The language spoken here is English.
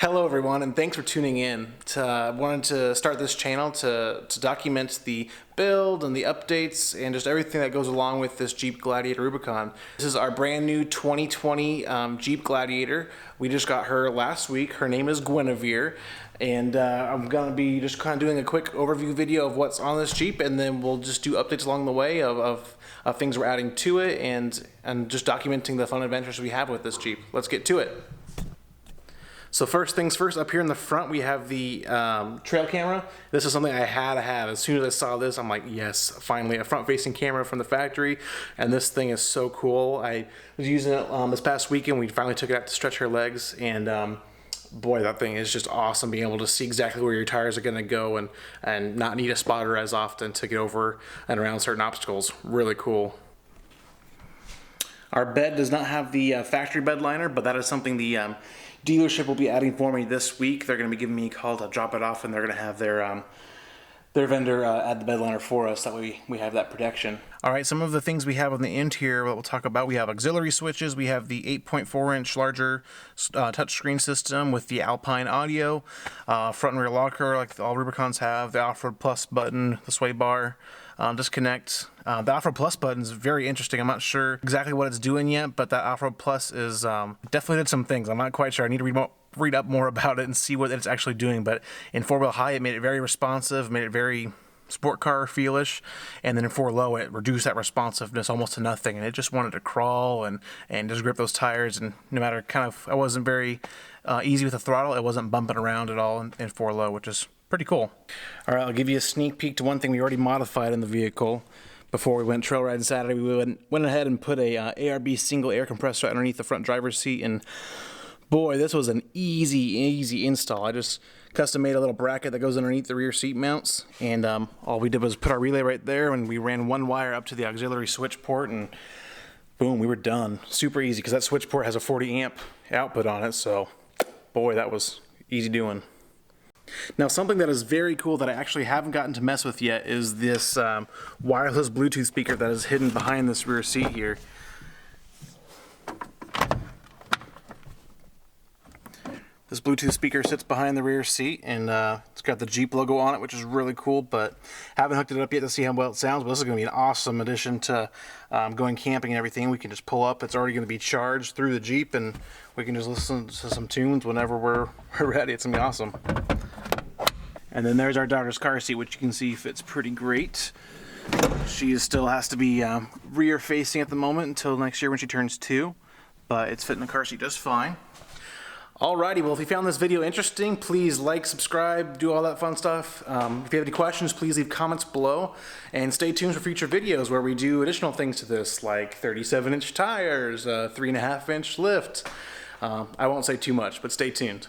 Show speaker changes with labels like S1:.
S1: Hello everyone, and thanks for tuning in. I wanted to start this channel to document the build and the updates and just everything that goes along with this Jeep Gladiator Rubicon. This is our brand new 2020 Jeep Gladiator. We just got her last week. Her name is Gwenevere, and I'm going to be just kind of doing a quick overview video of what's on this Jeep, and then we'll just do updates along the way of things we're adding to it and just documenting the fun adventures we have with this Jeep. Let's get to it. So first things first, up here in the front we have the trail camera. This is something I had to have. As soon as I saw this, I'm like, yes, finally a front-facing camera from the factory, and this thing is so cool. I was using it this past weekend. We finally took it out to stretch her legs, and boy, that thing is just awesome, being able to see exactly where your tires are going to go and not need a spotter as often to get over and around certain obstacles. Really cool. Our bed does not have the factory bed liner, but that is something the dealership will be adding for me this week. They're going to be giving me a call to drop it off, and they're going to have their vendor add the bed liner for us. That way we have that protection. All right, some of the things we have on the interior that we'll talk about. We have auxiliary switches. We have the 8.4-inch larger touchscreen system with the Alpine audio, front and rear locker like all Rubicons have, the Off-Road Plus button, the sway bar, disconnect. The Off-Road Plus button is very interesting. I'm not sure exactly what it's doing yet, but that Off-Road Plus is definitely did some things. I'm not quite sure. I need to read up more about it and see what it's actually doing. But in 4-wheel high, it made it very responsive, made it very sport car feelish, and then in 4-low, it reduced that responsiveness almost to nothing, and it just wanted to crawl and just grip those tires. And no matter I wasn't very easy with the throttle. It wasn't bumping around at all in 4-low, which is pretty cool. All right, I'll give you a sneak peek to one thing we already modified in the vehicle. Before we went trail riding Saturday, we went ahead and put a ARB single air compressor underneath the front driver's seat, and boy, this was an easy install. I just custom made a little bracket that goes underneath the rear seat mounts, and all we did was put our relay right there, and we ran one wire up to the auxiliary switch port, and boom, we were done. Super easy, because that switch port has a 40 amp output on it, so boy, that was easy doing. Now, something that is very cool that I actually haven't gotten to mess with yet is this wireless Bluetooth speaker that is hidden behind this rear seat here. This Bluetooth speaker sits behind the rear seat, and it's got the Jeep logo on it, which is really cool, but haven't hooked it up yet to see how well it sounds. But this is going to be an awesome addition to going camping and everything. We can just pull up. It's already going to be charged through the Jeep, and we can just listen to some tunes whenever we're ready. It's going to be awesome. And then there's our daughter's car seat, which you can see fits pretty great. She still has to be rear facing at the moment until next year when she turns 2, but it's fitting the car seat just fine. Alrighty, well, if you found this video interesting, please like, subscribe, do all that fun stuff. If you have any questions, please leave comments below, and stay tuned for future videos where we do additional things to this, like 37-inch tires, 3.5-inch lift. I won't say too much, but stay tuned.